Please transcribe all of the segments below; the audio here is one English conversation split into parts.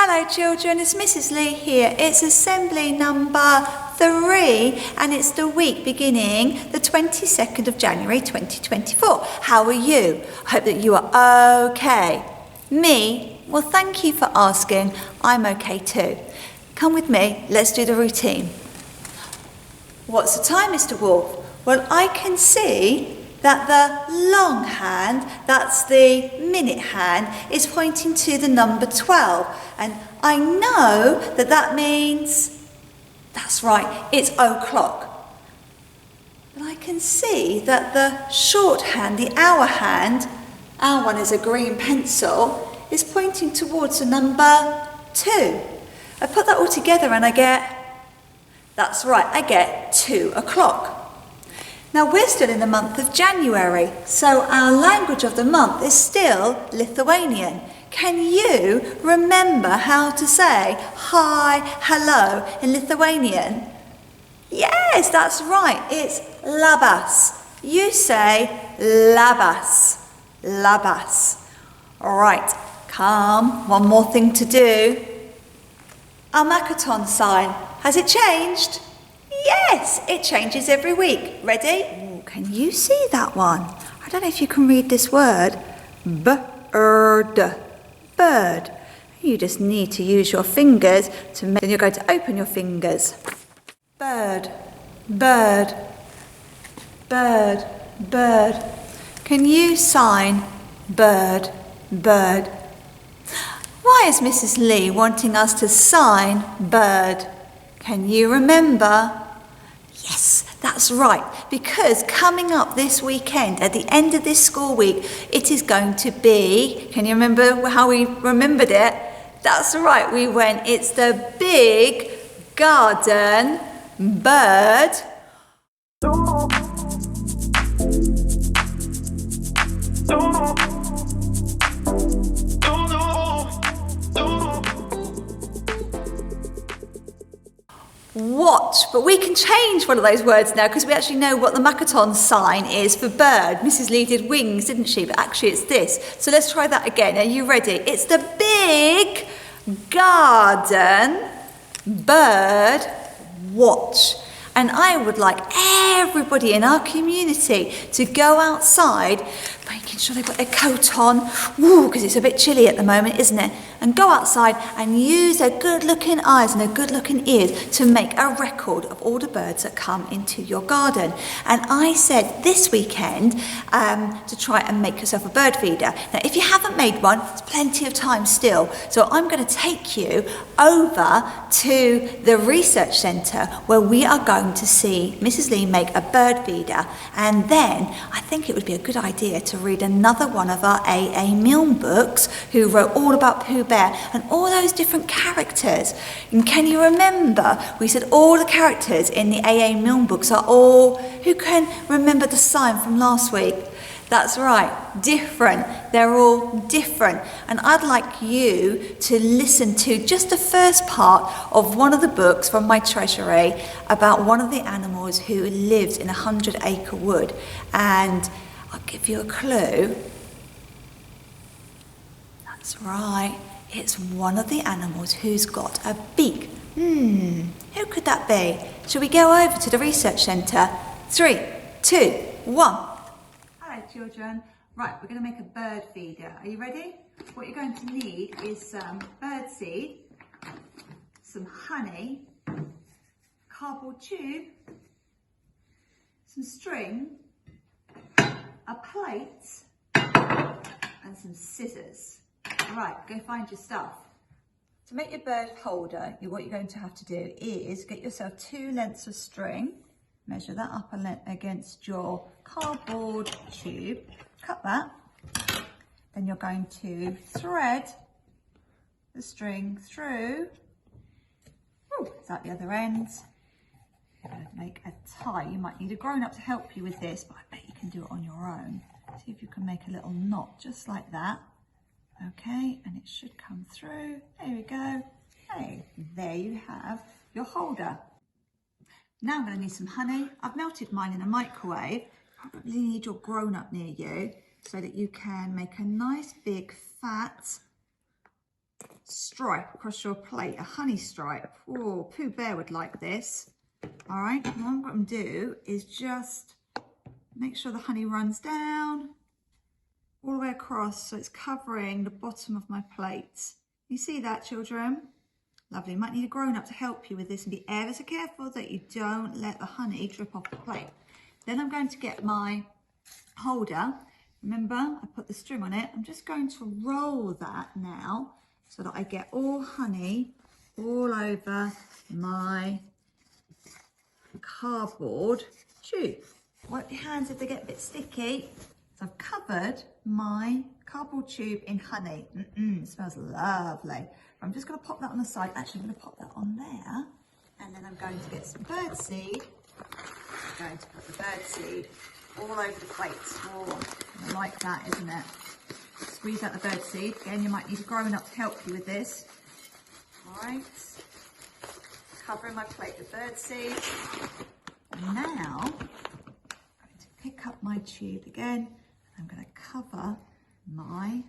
Hello children, it's Mrs. Lee here. It's assembly number 3 and it's the week beginning the 22nd of January 2024. How are you? I hope that you are okay. Me? Well, thank you for asking. I'm okay too. Come with me, let's do the routine. What's the time, Mr. Wolf? Well, I can see that the long hand, that's the minute hand, is pointing to the number 12. And I know that that means, that's right, it's o'clock. But I can see that the short hand, the hour hand, our one is a green pencil, is pointing towards the number 2. I put that all together and I get, that's right, I get 2 o'clock. Now we're still in the month of January, so our language of the month is still Lithuanian. Can you remember how to say hi, hello in Lithuanian? Yes, that's right, it's labas. You say labas, labas. All right, come, one more thing to do. Our Makaton sign, has it changed? Yes, it changes every week. Ready? Ooh, can you see that one? I don't know if you can read this word. Bird. Bird. You just need to use your fingers to make, then you're going to open your fingers. Bird. Bird. Bird. Bird. Can you sign bird? Bird. Why is Mrs. Lee wanting us to sign bird? Can you remember? Yes, that's right, because coming up this weekend, at the end of this school week, it is going to be, can you remember how we remembered it? That's right, we went, it's the big garden bird. Watch, but we can change one of those words now because we actually know what the Makaton sign is for bird. Mrs. Lee did wings, didn't she? But actually it's this. So let's try that again. Are you ready? It's the big garden bird watch. And I would like everybody in our community to go outside, making sure they've got their coat on, because it's a bit chilly at the moment, isn't it? And go outside and use their good-looking eyes and their good-looking ears to make a record of all the birds that come into your garden. And I said this weekend to try and make yourself a bird feeder. Now, if you haven't made one, there's plenty of time still. So I'm going to take you over to the research centre where we are going to see Mrs. Lee make a bird feeder. And then I think it would be a good idea to read another one of our A.A. Milne books, who wrote all about Pooh Bear and all those different characters. And can you remember, we said all the characters in the A.A. Milne books are all, who can remember the sign from last week? That's right, different. They're all different. And I'd like you to listen to just the first part of one of the books from my treasury about one of the animals who lives in a 100-acre wood. And I'll give you a clue. That's right, it's one of the animals who's got a beak. Who could that be? Shall we go over to the research centre? 3, 2, 1. Hello children. Right, we're going to make a bird feeder. Are you ready? What you're going to need is some bird seed, some honey, cardboard tube, some string, a plate and some scissors. Right, go find your stuff. To make your bird holder, what you're going to have to do is get yourself 2 lengths of string, measure that up against your cardboard tube, cut that, Then you're going to thread the string through. It's at the other end. You're going to make a tie. You might need a grown-up to help you with this, but I bet you can do it on your own. See if you can make a little knot just like that. Okay, and it should come through. There we go. Hey, there you have your holder. Now I'm going to need some honey. I've melted mine in a microwave. Probably need your grown-up near you so that you can make a nice big fat stripe across your plate, a honey stripe. Oh, Pooh Bear would like this. All right, what I'm going to do is just make sure the honey runs down all the way across so it's covering the bottom of my plate. You see that, children? Lovely. You might need a grown-up to help you with this and be ever so careful that you don't let the honey drip off the plate. Then I'm going to get my holder. Remember, I put the string on it. I'm just going to roll that now so that I get all honey all over my cardboard tube. Wipe your hands if they get a bit sticky. So I've covered my cardboard tube in honey. It smells lovely. I'm just going to pop that on the side. Actually, I'm going to pop that on there. And then I'm going to get some birdseed. I'm going to put the birdseed all over the plate. Oh, I like that, isn't it? Squeeze out the birdseed. Again, you might need a grown-up to help you with this. All right. Covering my plate with birdseed. And now, I'm going to pick up my tube again. I'm going to cover my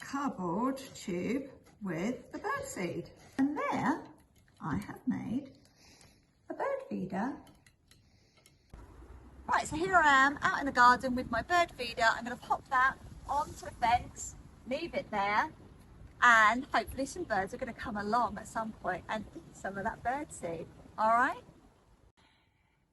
cardboard tube with the birdseed. And there I have made a bird feeder. Right, so here I am out in the garden with my bird feeder. I'm going to pop that onto the fence, leave it there, and hopefully some birds are going to come along at some point and eat some of that bird seed. All right?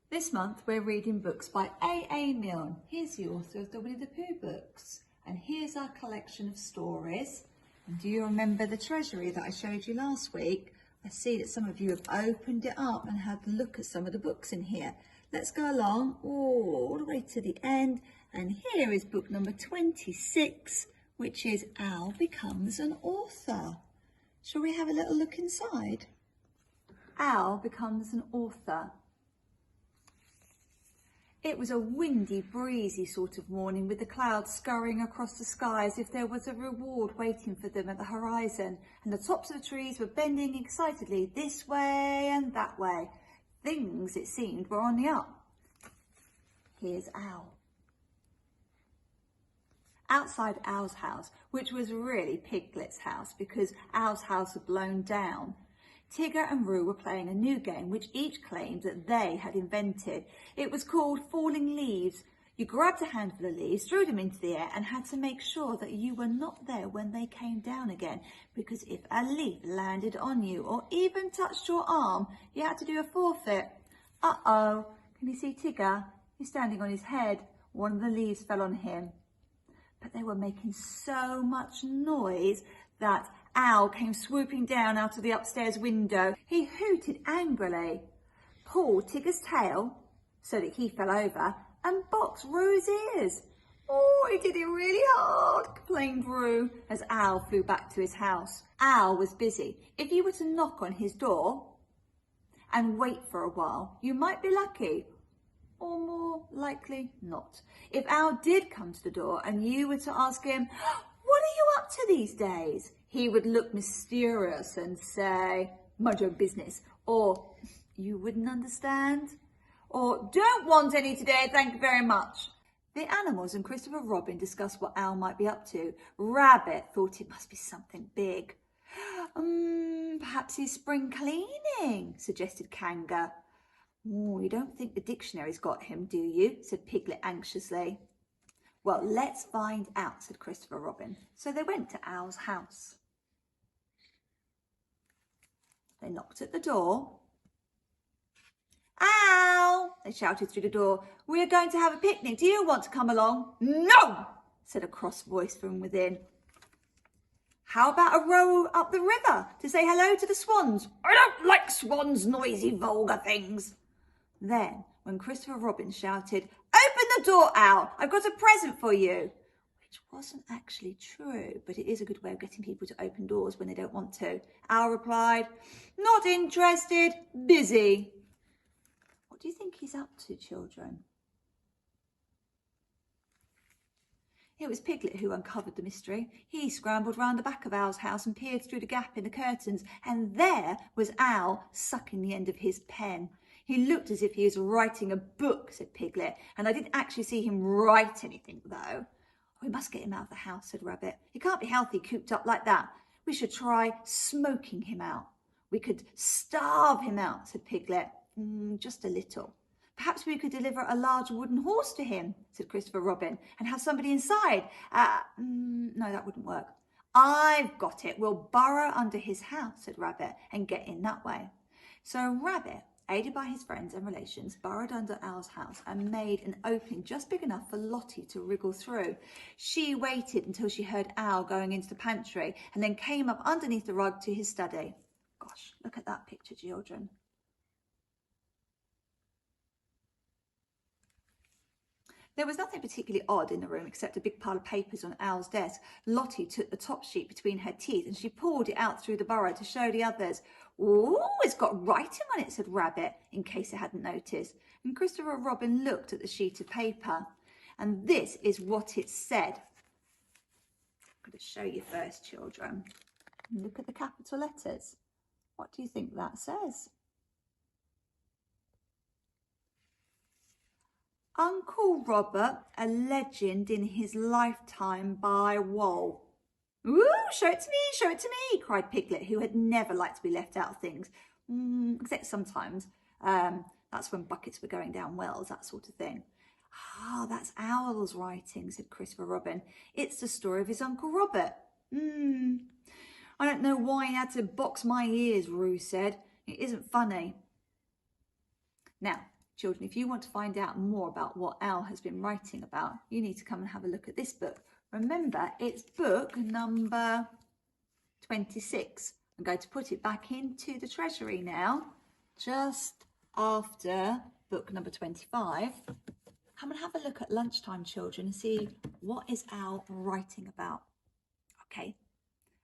This month we're reading books by A.A. Milne. He's the author of the Winnie the Pooh books. And here's our collection of stories. And do you remember the treasury that I showed you last week? I see that some of you have opened it up and had a look at some of the books in here. Let's go along all the way to the end. And here is book number 26, which is Al Becomes an Author. Shall we have a little look inside? Al becomes an author. It was a windy, breezy sort of morning with the clouds scurrying across the sky as if there was a reward waiting for them at the horizon, and the tops of the trees were bending excitedly this way and that way. Things, it seemed, were on the up. Here's Al. Outside Al's house, which was really Piglet's house because Al's house had blown down, Tigger and Roo were playing a new game which each claimed that they had invented. It was called Falling Leaves. You grabbed a handful of leaves, threw them into the air and had to make sure that you were not there when they came down again, because if a leaf landed on you or even touched your arm, you had to do a forfeit. Uh-oh, can you see Tigger? He's standing on his head. One of the leaves fell on him. But they were making so much noise that Al came swooping down out of the upstairs window. He hooted angrily, pulled Tigger's tail so that he fell over, and boxed Roo's ears. Oh, he did it really hard, complained Roo as Al flew back to his house. Al was busy. If you were to knock on his door and wait for a while, you might be lucky, or more likely not. If Al did come to the door and you were to ask him, "What are you up to these days?" he would look mysterious and say, "Mind your own business," or "You wouldn't understand," or "Don't want any today, thank you very much." The animals and Christopher Robin discussed what Al might be up to. Rabbit thought it must be something big. Perhaps he's spring cleaning, suggested Kanga. "Oh, you don't think the dictionary's got him, do you?" said Piglet anxiously. "Well, let's find out," said Christopher Robin. So they went to Al's house. They knocked at the door. "Al!" they shouted through the door. "We are going to have a picnic. Do you want to come along?" "No!" said a cross voice from within. "How about a row up the river to say hello to the swans?" "I don't like swans, noisy, vulgar things." Then, when Christopher Robin shouted, "Open the the door, Owl. I've got a present for you. Which wasn't actually true, but it is a good way of getting people to open doors when they don't want to. Owl replied, not interested, busy. What do you think he's up to, children? It was Piglet who uncovered the mystery. He scrambled round the back of Owl's house and peered through the gap in the curtains, and there was Owl sucking the end of his pen. He looked as if he was writing a book, said Piglet, and I didn't actually see him write anything, though. We must get him out of the house, said Rabbit. He can't be healthy cooped up like that. We should try smoking him out. We could starve him out, said Piglet. Just a little. Perhaps we could deliver a large wooden horse to him, said Christopher Robin, and have somebody inside. No, that wouldn't work. I've got it. We'll burrow under his house, said Rabbit, and get in that way. So Rabbit, aided by his friends and relations, burrowed under Owl's house and made an opening just big enough for Lottie to wriggle through. She waited until she heard Owl going into the pantry and then came up underneath the rug to his study. Gosh, look at that picture, children. There was nothing particularly odd in the room except a big pile of papers on Owl's desk. Lottie took the top sheet between her teeth and she pulled it out through the burrow to show the others. "Ooh, it's got writing on it," said Rabbit, in case they hadn't noticed. And Christopher Robin looked at the sheet of paper. And this is what it said. I'm going to show you first, children. Look at the capital letters. What do you think that says? Uncle Robert, a legend in his lifetime by Wall. "Ooh, show it to me," cried Piglet, who had never liked to be left out of things. Except sometimes. That's when buckets were going down wells, that sort of thing. "Ah, that's Owl's writing," said Christopher Robin. "It's the story of his Uncle Robert." "I don't know why he had to box my ears," Roo said. "It isn't funny." Now, children, if you want to find out more about what Owl has been writing about, you need to come and have a look at this book. Remember, it's book number 26. I'm going to put it back into the treasury now, just after book number 25. Come and have a look at lunchtime, children, and see what is Owl writing about. Okay,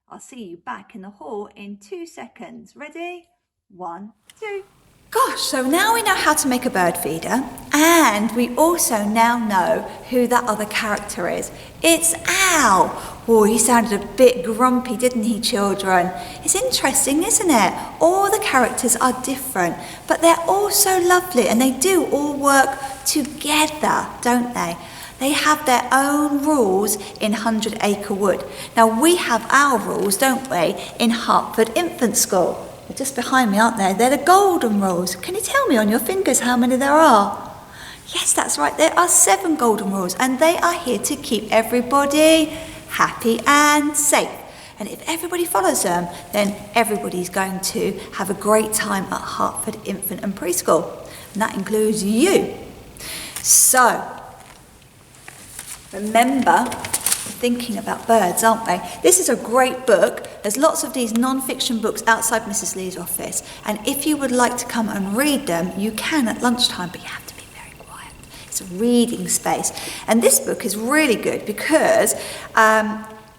I'll see you back in the hall in 2 seconds. Ready? 1, 2. Gosh, so now we know how to make a bird feeder, and we also now know who that other character is. It's Owl. Oh, he sounded a bit grumpy, didn't he, children? It's interesting, isn't it? All the characters are different, but they're all so lovely, and they do all work together, don't they? They have their own rules in 100 Acre Wood. Now, we have our rules, don't we, in Hertford Infant School. They're just behind me, aren't they? They're the golden rules. Can you tell me on your fingers how many there are? Yes, that's right. There are 7 golden rules, and they are here to keep everybody happy and safe. And if everybody follows them, then everybody's going to have a great time at Hertford Infant and Preschool. And that includes you. So, remember, thinking about birds, aren't we? This is a great book. There's lots of these non-fiction books outside Mrs. Lee's office, and if you would like to come and read them, you can at lunchtime, but you have to be very quiet. It's a reading space. And this book is really good because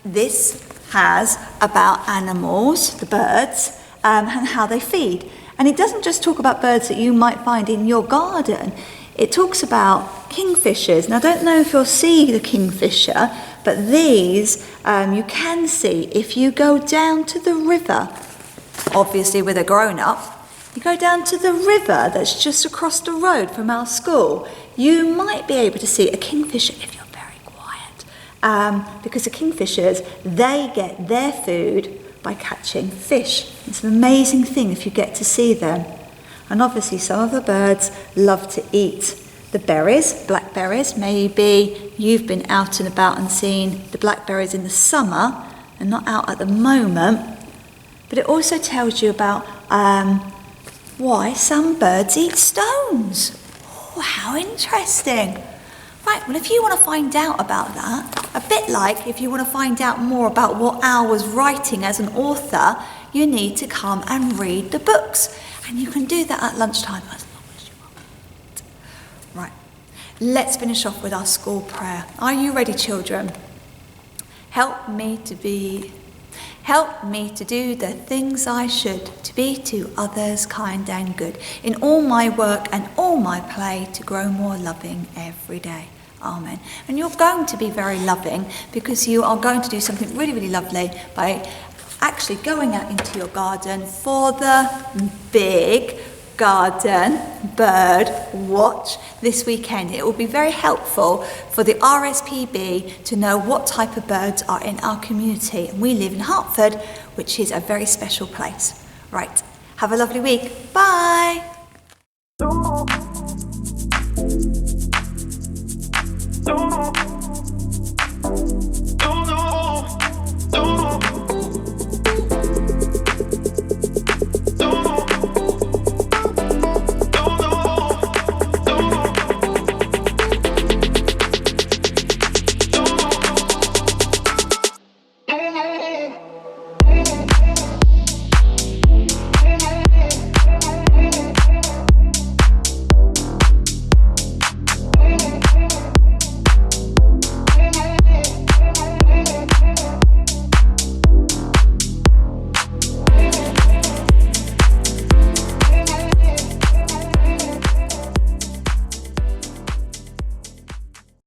this has about animals, the birds, and how they feed. And it doesn't just talk about birds that you might find in your garden. It talks about kingfishers. Now, I don't know if you'll see the kingfisher, but these you can see if you go down to the river, obviously with a grown-up. You go down to the river that's just across the road from our school, you might be able to see a kingfisher if you're very quiet, because the kingfishers, they get their food by catching fish. It's an amazing thing if you get to see them. And obviously some of the birds love to eat the berries, blackberries. Maybe you've been out and about and seen the blackberries in the summer and not out at the moment. But it also tells you about why some birds eat stones. Oh, how interesting. Right, well, if you want to find out about that, a bit like if you want to find out more about what Owl was writing as an author, you need to come and read the books. And you can do that at lunchtime as long as you want. Right, let's finish off with our school prayer. Are you ready, children? Help me to do the things I should, to be to others kind and good, in all my work and all my play, to grow more loving every day. Amen. And you're going to be very loving because you are going to do something really, really lovely by actually going out into your garden for the big garden bird watch this weekend. It will be very helpful for the RSPB to know what type of birds are in our community. And we live in Hertford, which is a very special place. Right, have a lovely week. Bye.